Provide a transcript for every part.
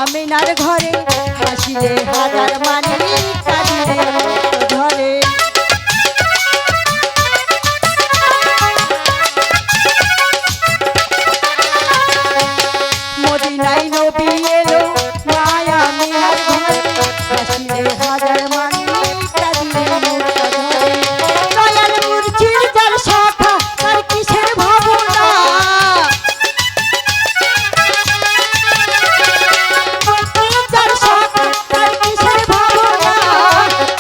মিনার ঘরে হাসিলে হাজার মানি কাঁদিলে ধরে মদিনায় নবী এলো মায়া মিনার ঘরে হাসিলে হাজার মানি কাঁদিলে ধরে দয়াল মুর্শিদ যার শাখা তার কিসের ভাবনা যার শাখা তার কিসের ভাবনা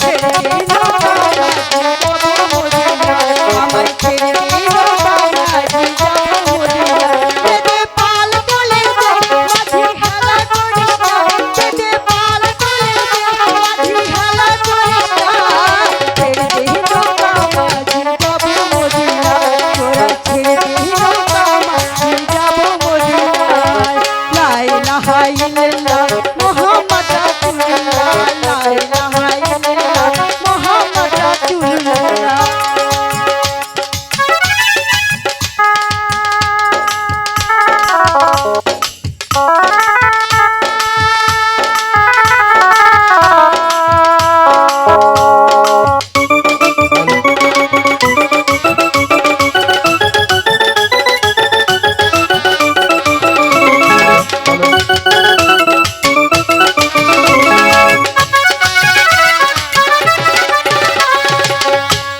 ছেড়ে দিল আমার ছেড়ে দিল বাংলাদেশ যাব মদিনা বেদে পাল তোলে মাঝি খেলা করিস না বেদে পাল তোলে মাঝি খেলা করিস না ছেড়ে দিল বাংলাদেশ যাব মদিনা তোরা ছেড়ে দিল বাংলাদেশ যাব মদিনা লা ইলাহা ইল্লাল্লাহ মুহাম্মদ রাসূলুল্লাহ লা ইলাহা ইল্লাল্লাহ মুহাম্মদ রাসূলুল্লাহ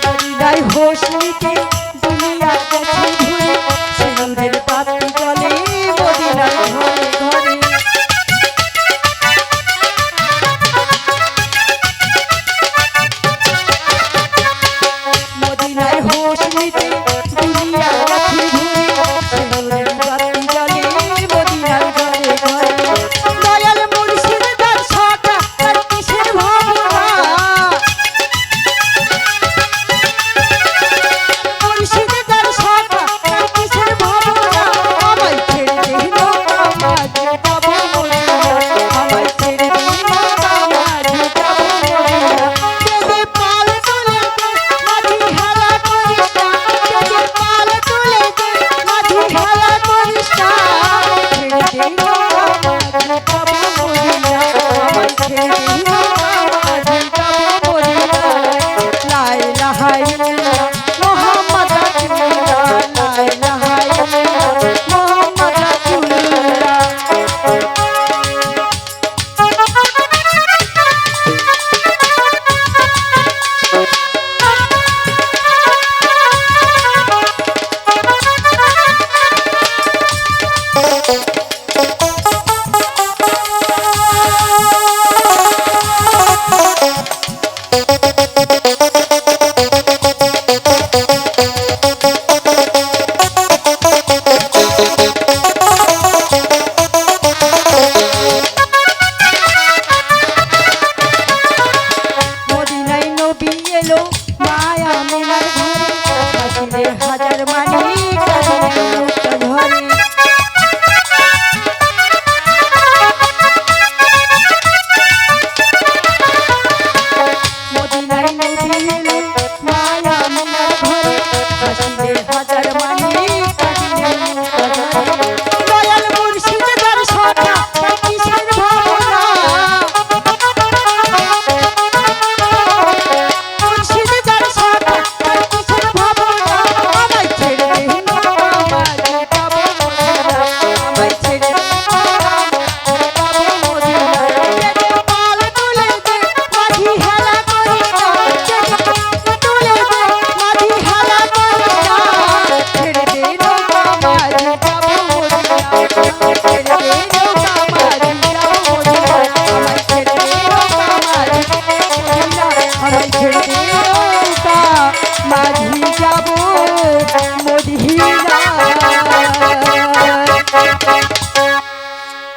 মদিনায় হোশ নিতে দুনিয়া গেছে ঘুরে সিঁদুরের বাতি জ্বলে মদিনার ঘরে ঘরে মদিনায় হোশ নিতে দুনিয়া গেছে ঘুরে সিঁদুরের বাতি জ্বলে মদিনার ঘরে ঘরে দয়াল মুর্শিদ যার শাখা তার কিসের ভাবনা মুর্শিদ যার শাখা তার কিসের ভাবনা আমায় ছেড়ে দিল আমাজে যাব মদিনা আমায় ছেড়ে দিল আমাজে যাব মদিনা বেদে পাল তোলে মাঝি খেলা করিস না বেদে পাল তোলে মাঝি খেলা করিস না ছেড়ে দিল আমাজে যাব মদিনা আমায় ছেড়ে দিল